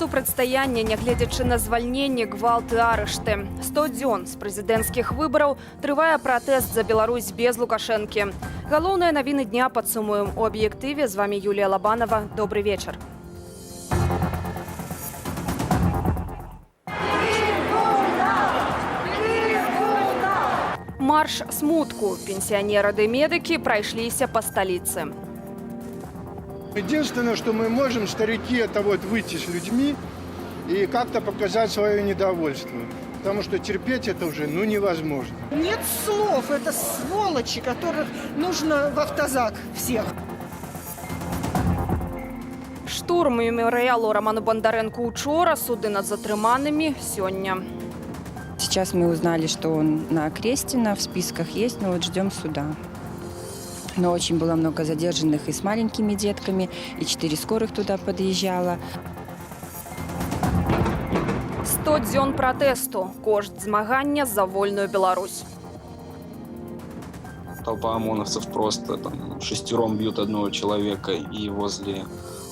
Супрацьстаянне, нягледзячы на звальненне, гвалт і арышты. 100 дзён з прэзідэнцкіх выбараў трывае пратэст за Беларусь без Лукашэнкі. Галоўныя навіны дня падсумуем у аб'ектыве. З вами Юлія Лабанова. Добрый вечар. Марш смутку. Пенсионеры ды медики прайшліся по столице. Единственное, что мы можем, старики, это вот выйти с людьми и как-то показать свое недовольство. Потому что терпеть это уже невозможно. Нет слов, это сволочи, которых нужно в автозак всех. Штурм меморыялу Роману Бондаренку учора, суды над затрыманными сёння. Сейчас мы узнали, что он на Окрестина, в списках есть, но вот ждем суда. Но очень было много задержанных и с маленькими детками, и 4 скорых туда подъезжало. 100 дзён пратэсту. Кошт змагання за вольную Беларусь. Толпа ОМОНовцев просто шестером бьют одного человека, и возле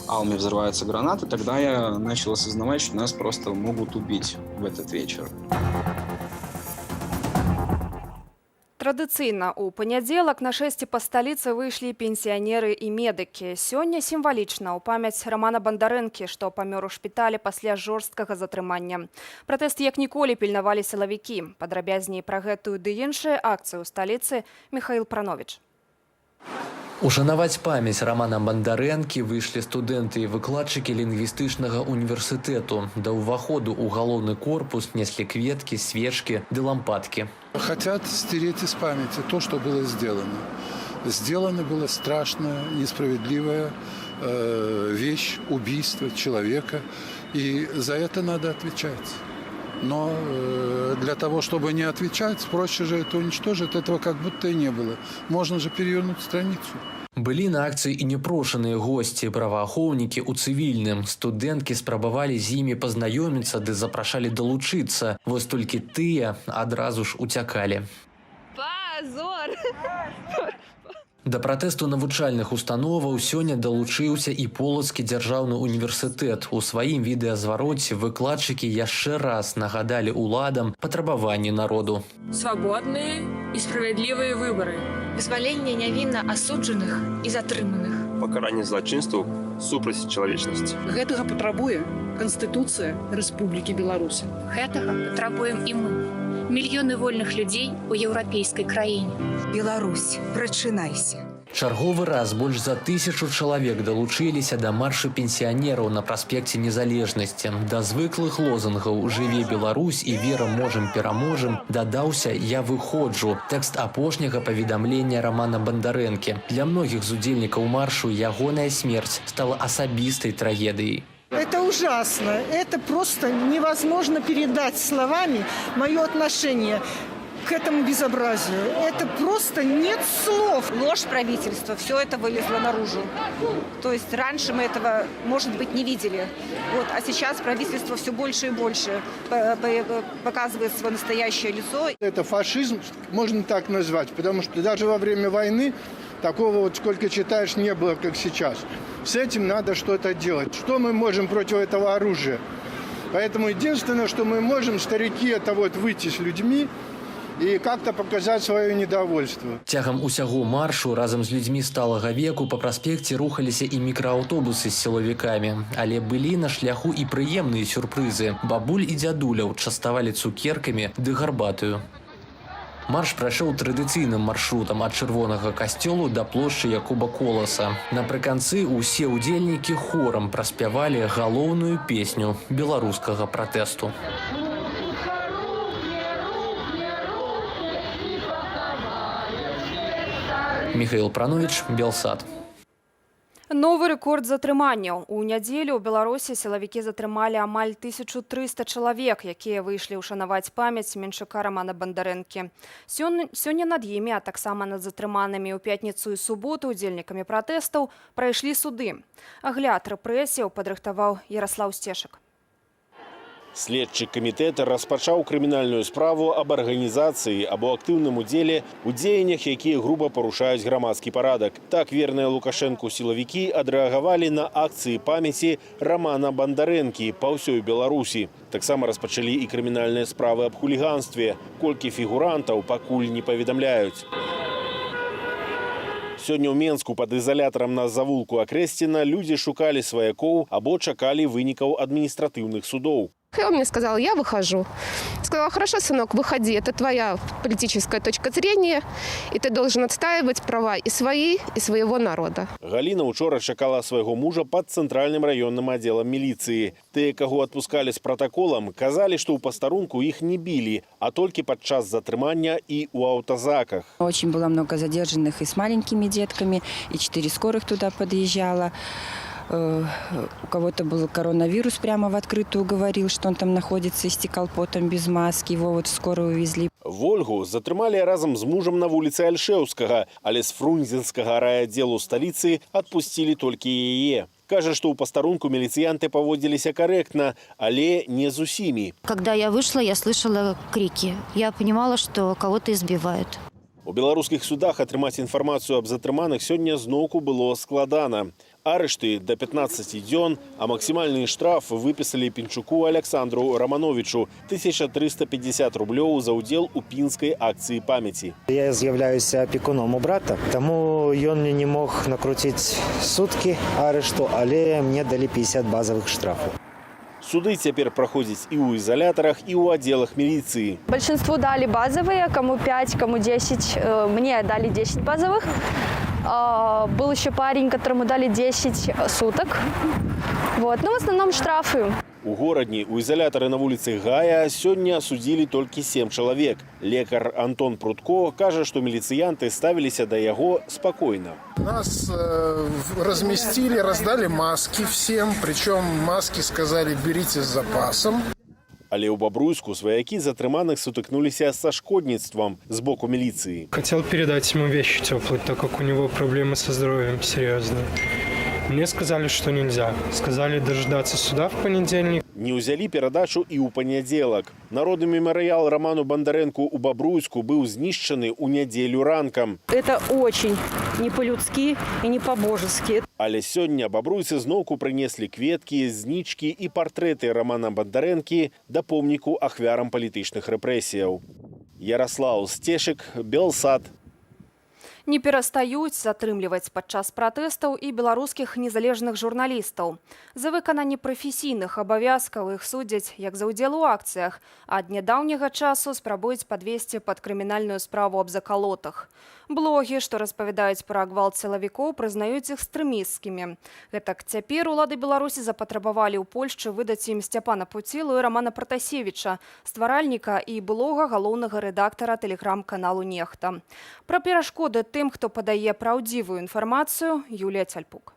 Алми взрываются гранаты. Тогда я начал осознавать, что нас просто могут убить в этот вечер. Традыцыйна у панядзелак на шэсце па сталіцы выйшлі пенсіянеры і медыкі. Сёння сімвалічна ў памяць Романа Бондарэнкі, што памёр у шпіталі пасля жорсткага затрымання. Пратэст як ніколі пільнавалі сілавікі. Падрабязней пра гэтую ды іншыя акцыі ў сталіцы Михаил Пранович. Ушанаваць памяць Романа Бондарэнкі выйшлі студэнты і выкладчыкі лінгвістычнага універсітэту. Да ўваходу ў галоўны корпус неслі кветкі, свечкі ды лампадкі. Хотят стереть из памяти то, что было сделано. Сделано было страшная, несправедливая вещь, убийство человека. И за это надо отвечать. Но для того, чтобы не отвечать, проще же это уничтожить. Этого как будто и не было. Можно же перевернуть страницу. Былі на акцыі і непрошаныя госці, праваахоўнікі ў цывільным. Студэнткі спрабавалі з імі пазнаёміцца ды запрашалі далучыцца. Вось толькі тыя адразу ж уцякалі. Пазор! Да пратэсту навучальных установаў сёння далучыўся і Полацкі дзяржаўны універсітэт. У сваім відэазвароце выкладчыкі яшчэ раз нагадалі ўладам патрабаванні народу. Свободные и справедливые выборы. Вызволение невинно осудженных и затрыманых. Покарание злочинству супраць человечности. Гэтага патрабуе Конституция Республики Беларусь. Гэтага патрабуем и мы. Мільёны вольных людзей у еўрапейскай краіне. Беларусь, прачынайся. Чарговы раз больш за 1000 чалавек далучыліся да маршу пенсіянераў на праспекце Незалежнасці. Да звыклых лозунгаў «Жыве Беларусь» і «Вера можам пераможам» дадаўся «Я выходжу» – тэкст апошняга паведамлення Романа Бондарэнкі. Для многіх з удзельнікаў маршу ягоная смерць стала асабістай трагедыяй. Это ужасно. Это просто невозможно передать словами мое отношение к этому безобразию. Это просто нет слов. Ложь правительства, все это вылезло наружу. То есть раньше мы этого, может быть, не видели. А сейчас правительство все больше и больше показывает свое настоящее лицо. Это фашизм, можно так назвать, потому что даже во время войны такого сколько читаешь, не было, как сейчас. С этим надо что-то делать. Что мы можем против этого оружия? Поэтому единственное, что мы можем, старики, это выйти с людьми и как-то показать свое недовольство. Цягам усяго маршу разам з людзьмі сталага веку па праспекце рухаліся і мікрааўтобусы з сілавікамі. Але былі на шляху і прыемныя сюрпрызы. Бабуль і дзядуляў частавалі цукеркамі ды гарбатаю. Марш прайшоў традыцыйным маршрутам ад чырвонага касцёлу да плошчы Якуба Коласа. Напрыканцы усе ўдзельнікі хорам праспявалі галоўную песню беларускага пратэсту. Михаил Пранович, Белсад. Новы рэкорд затрыманняў. У нядзелю ў Беларусі сілавікі затрымалі амаль 1300 чалавек, якія выйшлі ўшанаваць памяць менчука Романа Бондарэнкі. Сёння над імі, а таксама над затрыманымі ў пятніцу і суботу удзельнікамі пратэстаў прайшлі суды. Агляд рэпрэсіяў падрыхтаваў Ярослаў Сцешак. Следчы камітэт распачаў крымінальную справу аб арганізацыі або актыўным удзеле ў дзеяннях, якія груба парушаюць грамадскі парадак. Так верныя Лукашэнку сілавікі адрэагавалі на акцыі памяці Романа Бандарэнкі па ўсёй Беларусі. Таксама распачалі і крымінальныя справы аб хуліганстве. Колькі фігурантаў пакуль не паведамляюць. Сёння ў Менску пад ізалятарам на завулку Акрэсціна людзі шукалі сваякоў або чакалі вынікаў адміністратыўных судоў. Он мне сказал, я выхожу. Сказала, хорошо, сынок, выходи, это твоя политическая точка зрения, и ты должен отстаивать права и свои, и своего народа. Галіна учора чакала свайго мужа пад цэнтральным раённым аддзелам міліцыі. Тыя, каго адпускалі з пратаколам, казалі, што ў пастарунку іх не білі, а толькі падчас затрымання і ў аўтазаках. Очень было много задержанных и с маленькими детками, и 4 скорых туда подъезжало. У кого-то был коронавирус, прямо в открытую говорил, что он там находится, истекал потом без маски, его вот в скорую увезли. Вольгу затрымалі разам з мужам на вуліцы Альшэўскага, але з фрунзенскага райаддзелу сталіцы адпусцілі толькі яе. Кажа, што ў пастарунку міліцыянты паводзіліся карэктна, але не з усімі. Когда я вышла, я слышала крики. Я понимала, что кого-то избивают. У беларускіх судах атрымаць інфармацыю аб затрыманых сёння зноўку было складана. Арышты до 15 дзён, а максімальны штраф выпісалі Пінчуку Александру Романовичу 1350 рублёў за ўдзел у пінскай акцыі памяці. Я з'яўляюся апекуном у брата, таму ён мне не мог накруціць суткі арышту, але мне далі 50 базовых штрафаў. Суды цяпер праходзяць і ў ізалятарах, і ў аддзелах міліцыі. Большинству дали базовые, кому 5, кому 10. Мне дали 10 базовых. Был еще парень, которому дали 10 суток. Вот. Ну, в основном штрафы. У горадні у ізалятары на вуліцы Гая сёння судзілі толькі 7 чалавек. Лекар Антон Прудко кажа, што міліцыянты ставіліся да яго спакойна. Нас разместили, раздали маски всем, причем маски сказали берите с запасом. Але ў Бобруйску сваякі затрыманых сутыкнуліся са шкодніцтвам з боку міліцыі. Хотел передать ему вещи теплые, так как у него проблемы со здоровьем серьезные. Мне сказали, что нельзя. Сказали дождаться суда в понедельник. Не ўзялі перадачу і ў панядзелак. Народны мемарыял Роману Бандарэнку ў Бобруйску быў знішчаны ў нядзелю ранкам. Это очень не по-людски и не по-божески. Але сёння бабруйцы зноўку прынеслі кветкі, знічкі і партрэты Романа Бандарэнкі да помніку ахвярам палітычных рэпрэсіяў. Ярослаў Стешык, Белсад. Не перастаюць затрымліваць падчас пратэстаў і беларускіх незалежных журналістаў. За выкананне прафесійных абавязкаў іх судзяць як за ўдзел у акцыях, а ад нядаўняга часу спрабуюць падвесці пад крымінальную справу аб закалотах. Блогі, што распавядаюць пра гвалт сілавікоў, прызнаюць экстрэмісцкімі. Гэтак цяпер улады Беларусі запатрабавалі ў Польшчы выдаць ім Сцяпана Пуцілу і Рамана Пратасевіча, стваральніка і былога галоўнага рэдактара тэлеграм-каналу «Нехта». Пра перашкоды тым, хто падае праўдзівую інфармацыю, Юлія Цяльпук.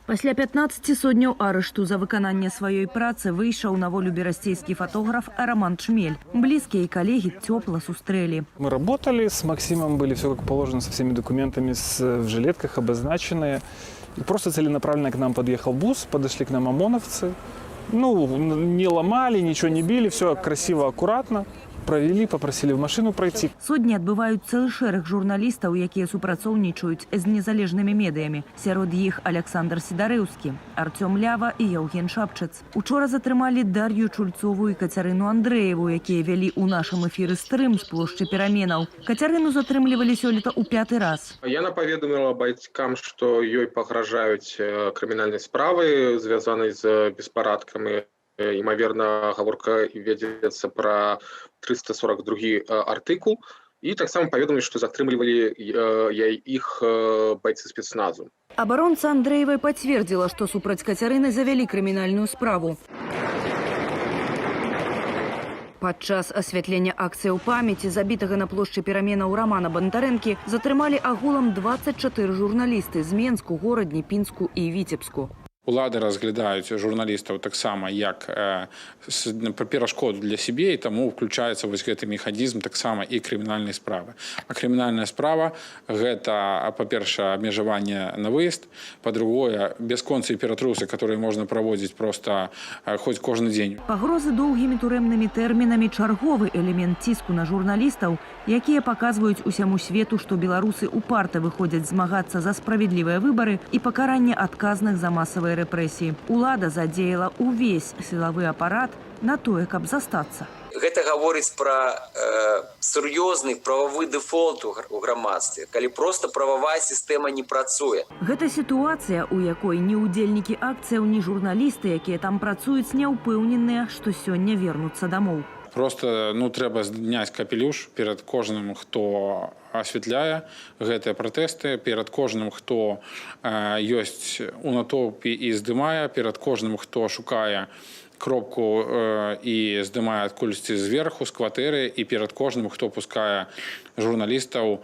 Пасля 15 сотняў арышту за выкананне сваёй працы выйшаў на волю берасцейскі фотограф Роман Чмель. Близкие коллеги тепло сустрели. Мы работали с Максимом, были все как положено, со всеми документами в жилетках обозначенные. И просто целенаправленно к нам подъехал бус, подошли к нам ОМОНовцы. Ну, не ломали, ничего не били, все красиво, аккуратно. Провели, попросили в машину пройти. Сотні адбываюць цэлы шэраг журналістаў, якія супрацоўнічаюць з незалежнымі медыямі. Сярод іх Александр Сідарэўскі, Артём Лява і Яўген Шапчыц. Учора затрымалі Дар'ю Чульцову і Кацярыну Андрэеву, якія вялі ў нашым эфіры стрым з плошчы Пераменаў. Кацярыну затрымлівалі сёлета ў 5-й раз. Яна паведаміла бацькам, што ёй пагражаюць крымінальнай справы, звязанай з беспарадкамі. Імаверна, гаворка вядзецца пра 342 артыкул. І таксама паведамілі, што затрымлівалі іх байцы спецназу. Абаронца Андрэевай пацвердзіла, што супраць Кацярыны завялі крымінальную справу. Падчас асвятлення акцыяў памяці забітага на плошчы Пераменаў Рамана Бандарэнкі затрымалі агулам 24 журналісты з Менску, Горадні, Пінску і Віцебску. Улады разглядаюць журналістаў таксама як перашкоду для сябе, і таму ўключаецца вось гэты механізм таксама і крымінальнай справы. А крымінальная справа гэта, па-першае, абмежаванне на выезд, па-другое, бясконцыя ператрусы, которые можна праводзіць проста хоць кожны дзень. Пагрозы доўгімі турэмнымі тэрмінамі чарговы элемент ціску на журналістаў, якія паказваюць усяму свету, што беларусы упарта выходзяць змагацца за справядлівыя выбары і пакаранне адказных за масавыя рэпрэсіі. Улада задзеяла ўвесь сілавы апарат на тое, каб застацца. Гэта гаворыць пра сур'ёзны прававы дэфолт у грамадстве, калі проста прававая сістэма не працуе. Гэта сітуацыя, у якой ні ўдзельнікі акцыяў, ні журналісты, якія там працуюць, не ўпэўненыя, што сёння вернуцца дамоў. Просто трэба зняць капелюш перад кожным, хто асвятляе гэтыя пратэсты, перад кожным, хто ёсць у натоўпе і здымае, перад кожным, хто шукае кропку і здымае адкульсьці зверху, з кватэры, і перад кожным, хто пускае журналістаў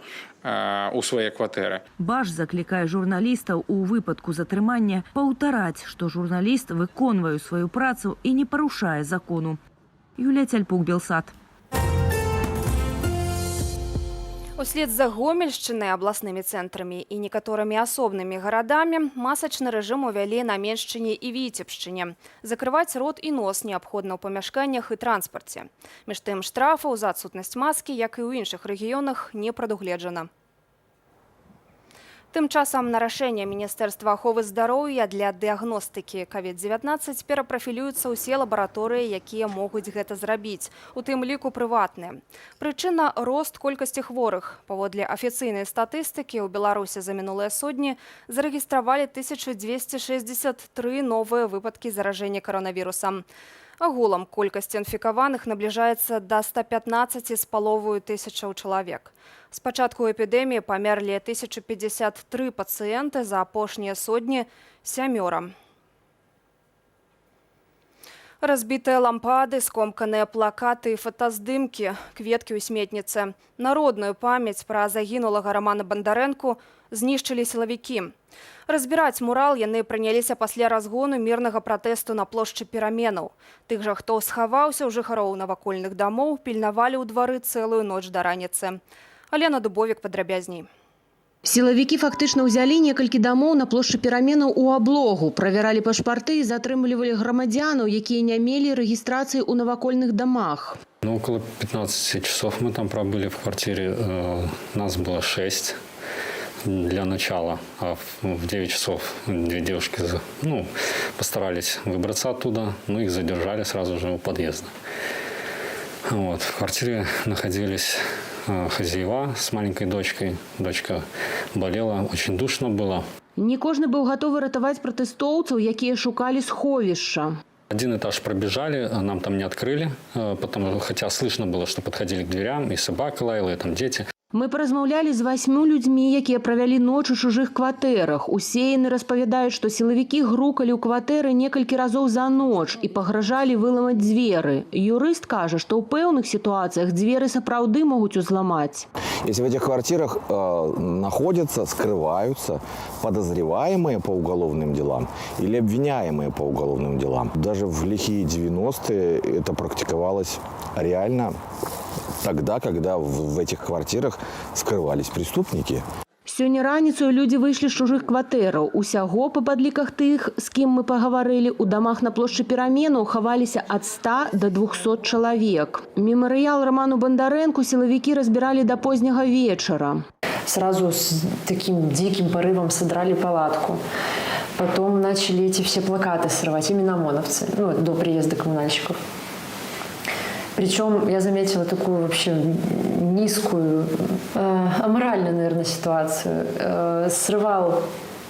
у свае кватэры. Баш заклікае журналістаў у выпадку затрымання паўтараць, што журналіст выконвае сваю працу і не парушае закону. Юлія Цяльпук, Белсат. Услед за Гомельшчынай, абласнымі цэнтрамі і некаторымі асобнымі гарадамі масачны рэжым увялі на Меншчыне і Віцебшчыне. Закрываць рот і нос неабходна ў памяшканнях і транспарце. Між тым, штрафаў за адсутнасць маскі, як і ў іншых рэгіёнах, не прадугледжана. Тым часам на рашэнне Міністэрства аховы здароўя для дыягностыкі COVID-19 перапрафілююцца ўсе лабараторыі, якія могуць гэта зрабіць, у тым ліку прыватныя. Прычына – рост колькасці хворых. Паводле афіцыйнай статыстыкі, у Беларусі за мінулыя сотні зарэгістравалі 1263 новыя выпадкі заражэння каранавірусам. Агулам колькасць інфікаваных набліжаецца да 115,5 тысячаў чалавек. З пачатку эпідэміі памерлі 1053 пацыенты, за апошнія сотні – 7. Разбітыя лампады, скомканыя плакаты і фотаздымкі, кветкі ў сметніцы. Народную памяць пра загінулага Рамана Бандарэнку знішчылі сілавікі. Разбіраць мурал яны прыняліся пасля разгону мірнага пратэсту на плошчы Пераменаў. Тых жа, хто схаваўся ў жыхароў навакольных дамоў, пільнавалі ў двары цэлую ноч да раніцы. Алена Дубовік падрабязней. Сілавікі фактычна ўзялі некалькі дамоў на плошчы Пераменаў у аблогу, правяралі пашпарты і затрымлівалі грамадзянаў, якія не мелі рэгістрацыі ў навакольных дамах. Около 15 часов мы там пробыли в квартире. Нас было 6 для начала. А в 9 часов две девушки постарались выбраться оттуда, но их задержали сразу же у подъезда. В квартире находились хозяева с маленькой дочкой. Дочка болела, очень душно было. Не кожны быў гатовы ратаваць пратэстоўцаў, якія шукалі сховішча. Один этаж пробежали, нам там не открыли, хотя слышно было, что подходили к дверям, и собака лаяла, и там дети. Мы паразмаўлялі з 8 людзьмі, якія правялі ноч у чужых кватэрах. Усе яны распавядаюць, што сілавікі грукалі ў кватэры некалькі разоў за ноч і пагражалі выламаць дзверы. Юрыст кажа, што ў пэўных сітуацыях дзверы сапраўды могуць узламаць. Если в этих квартирах находятся, скрываются подозреваемые по уголовным делам или обвиняемые по уголовным делам. Даже в лихие 90-е это практиковалось реально тогда, когда в этих квартирах скрывались преступники. Сёння раніцою людзі выйшлі з чужых кватэраў. Усяго, па падліках тых, з кім мы пагаварылі, у дамах на плошчы Пераменаў хаваліся ад 100 до 200 чалавек. Мемарыял Роману Бондаренку силовики разбирали до позднего вечера. Сразу с таким диким порывом содрали палатку. Потом начали эти все плакаты срывать, именно ОМОНовцы, до приезда коммунальщиков. Причем я заметила такую вообще низкую, аморальную, наверное, ситуацию. Срывал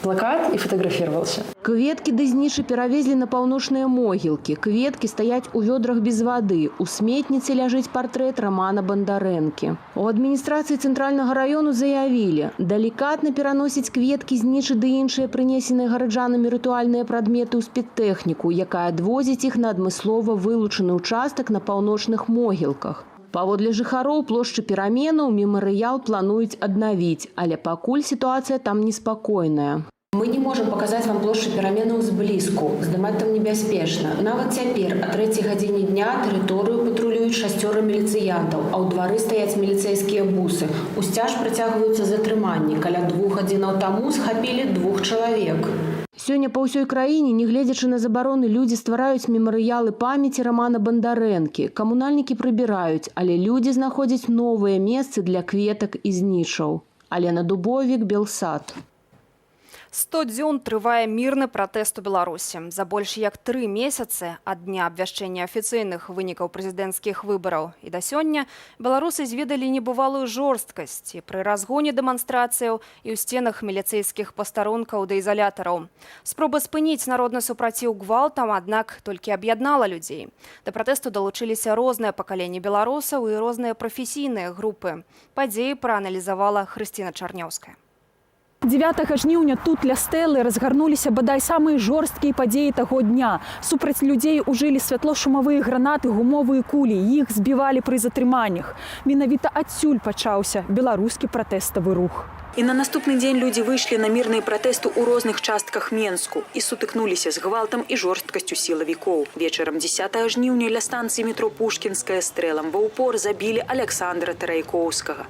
плакат и фотографировался. Кветкі да знішы перавезлі на паўночныя могілкі. Кветкі стаяць у вёдрах без вады. У сметніцы ляжыць партрэт Романа Бондарэнкі. У адміністрацыі цэнтральнага раёну заявілі, далікатна пераносіць кветкі знішы ды іншыя прынесеныя гараджанамі рытуальныя прадметы ў спецтэхніку, якая адвозіць іх на адмыслова вылучаны ўчастак на паўночных могілках. Паводле жыхароў плошчы Пераменаў мемарыял плануюць аднавіць, але пакуль сітуацыя там неспакойная. Мы не можем показать вам площадь пераменаў зблізку, здымаць там небяспечна. Нават цяпер о 3 гадзіне дня тэрыторыю патрулююць 6 міліцыянтаў, а ў двары стаяць міліцэйскія бусы. У сцяж працягваюцца затрыманні. Каля 2 гадзінаў таму схапілі 2 чалавек. Сёння па ўсёй краіне, нягледзячы на забароны, людзі ствараюць мемарыялы памяці Рамана Бандарэнкі. Камунальнікі прыбіраюць, але людзі знаходзяць новыя месцы для кветак і знічаў. Алена Дубовік, Белсат. 100 дзён трывае мірны пратэст у Беларусі. За больш як 3 месяцы ад дня абвяшчэння афіцыйных вынікаў прэзідэнцкіх выбараў. І да сёння беларусы зведалі небывалую жорсткасць і пры разгоне дэманстрацыяў і ў сценах міліцэйскіх пастарункаў да ізалятараў. Спробы спыніць народны супраціў гвалтам, аднак, толькі аб'яднала людзей. Да пратэсту далучыліся розныя пакаленні беларусаў і розныя прафесійныя групы. Падзеі прааналізавала Хрысціна Чарняўская. 9 жніўня тут ля стэлы разгарнуліся бадай самыя жорсткія падзеі таго дня. Супраць людзей ужылі святлошумавыя гранаты, гумовыя кулі. Іх збівалі пры затрыманнях. Менавіта адсюль пачаўся беларускі пратэставы рух. І на наступны дзень людзі выйшлі на мірныя пратэсты ў розных частках Менску і сутыкнуліся з гвалтам і жорсткасцю сілавікоў. Вечарам 10 жніўня ля станцыі метро Пушкінская стрэлам ва ўпор забілі Аляксандра Тарайкоўскага.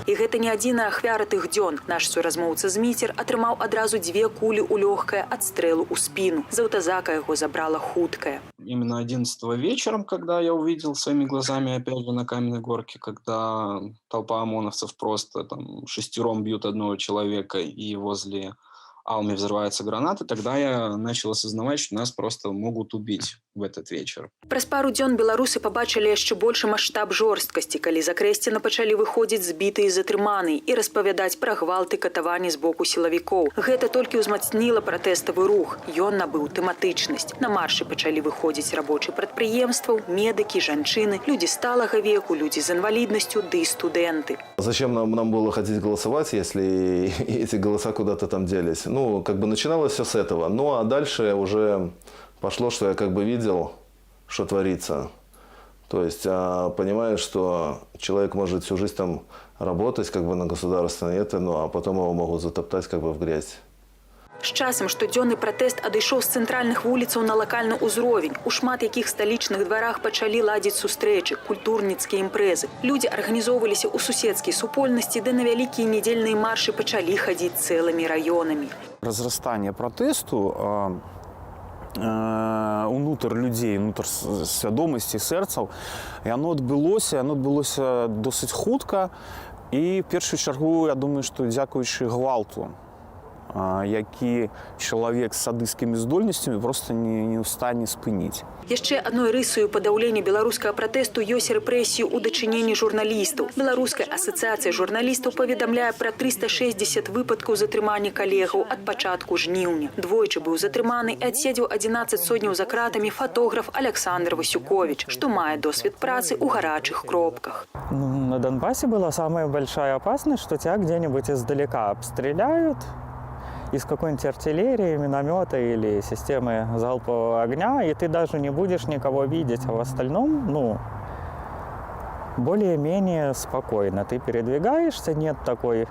І гэта не адзіная ахвяра тых дзён. Наш суразмоўца Зміцер атрымаў адразу 2 кулі ў лёгкае ад стрэлу ў спіну. З аўтазака яго забрала хуткая. Именно 11 вечером, когда я увидел своими глазами опять же на Каменной горке, когда толпа ОМОНовцев просто там 6 бьют одного человека и возле Алми взрываются гранаты, тогда я начал осознавать, что нас просто могут убить в этот вечер. Праз пару дзён беларусы пабачылі яшчэ большы маштаб жорсткасці, калі з Акрэсціна пачалі выходзіць збітыя і затрыманыя і распавядаць пра гвалты, катаванні з боку сілавікоў. Гэта толькі ўзмацніла пратэставы рух. Ён набыў тэматычнасць. На маршы пачалі выходзіць рабочыя прадпрыемстваў, медыкі, жанчыны, людзі сталага веку, людзі з інваліднасцю ды студэнты. Зачем нам было хотеть голосовать, если эти голоса куда-то там делись? Ну, как бы начиналось все с этого. Ну, а дальше уже пошло, что я как бы видел, что творится. То есть, понимаешь, что человек может всю жизнь там работать как бы на государственной, ну, а потом его могут затоптать как бы в грязь. З часам штодзённы пратэст адышоў з цэнтральных вуліцаў на лакальны ўзровень. У шмат якіх сталічных дварах пачалі ладзіць сустрэчы, культурніцкія імпрэзы. Людзі арганізоўваліся ў суседскай супольнасці, ды на вялікія нядзельныя маршы пачалі хадзіць цэлымі раёнамі. Разрастание протесту унутр людей, унутр свядомасці, сэрцаў, і оно адбылося досыць хутка. І в першую чаргу, я думаю, што дзякуючы гвалту, які чалавек з садысцкімі здольнасцямі просто не ў стане спыніць. Яшчэ адной рысою падаўлення беларускага пратэсту ёсць рэпрэсіі ў дачыненні журналістаў. Беларуская асацыяцыя журналістаў паведамляе пра 360 выпадкаў затрымання калегаў ад пачатку жніўня. Двойчы быў затрыманы і адседзеў 11 сотняў за кратамі фотограф Александр Васюкович, што мае досвед працы ў гарачых кропках. На Донбассе была самая большая опасность, что тебя где-нибудь издалека обстреляют, из какой-нибудь артиллерии, миномета или системы залпового огня, и ты даже не будешь никого видеть, а в остальном, более-менее спокойно. Ты передвигаешься, нет такой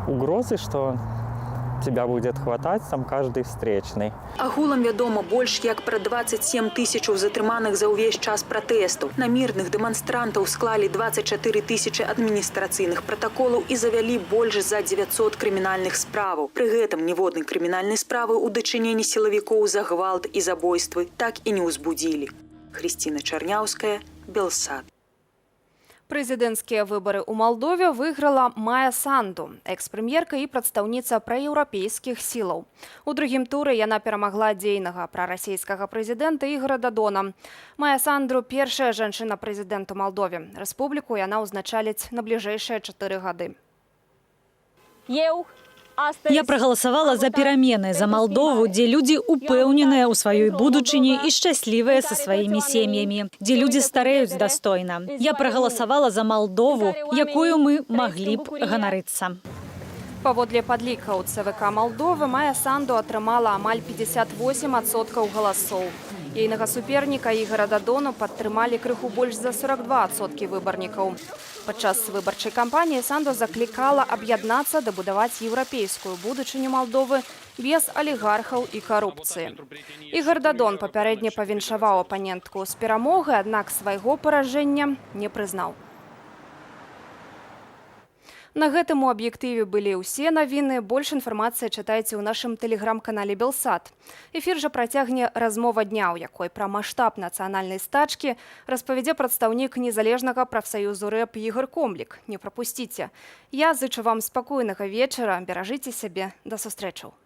угрозы, что тебя будет хватать там каждый встречный. Агулам вядома больш як пра 27 тысячаў затрыманых за ўвесь час пратэстаў. На мірных дэманстрантаў склалі 24 тысячы адміністрацыйных пратаколаў і завялі больш за 900 крымінальных справаў. Пры гэтым ніводнай крымінальнай справы ў дачыненні сілавікоў за гвалт і забойствы так і не ўзбудзілі. Хрысціна Чарняўская, Белсат. Прэзідэнцкія выбары ў Малдове выйграла Майя Санду, экс-прэм'ерка і прадстаўніца праеўрапейскіх сілаў. У другім туры яна перамагла дзейнага прарасійскага прэзідэнта Ігора Дадона. Майя Санду – першая жанчына-прэзідэнт у Малдове. Рэспубліку яна ўзначаліць на бліжэйшыя 4 гады. Я проголосовала за перамены, за Молдову, где люди упэўненыя ў сваёй будучыні і шчаслівыя са сваімі сем'ямі, где люди стареюць достойна. Я проголосовала за Молдову, якую мы маглі б ганарыцца. Паводле падлікаў ЦВК Малдовы Майя Санду атрымала амаль 58% галасоў. Ейнага суперніка Ігора Дадону падтрымалі крыху больш за 42% выбарнікаў. Падчас выбарчай кампаніі Сандос заклікала аб'яднацца, дабудаваць еўрапейскую будучыню Малдовы без алігархаў і карупцыі. Ігор Дадон папярэдне павіншаваў апанентку з перамогай, аднак свайго паражэння не прызнаў. На гэтым у аб'ектыве былі ўсе навіны. Больш інфармацыі чытайце ў нашым тэлеграм-канале Белсат. Эфір жа працягне размова дня, у якой пра маштаб нацыянальнай стачкі распавядзе прадстаўнік незалежнага прафсаюзу РЭП Ігор Комлік. Не прапусціце. Я зычу вам спакойнага вечара, беражыце сябе, да сустрэчаў.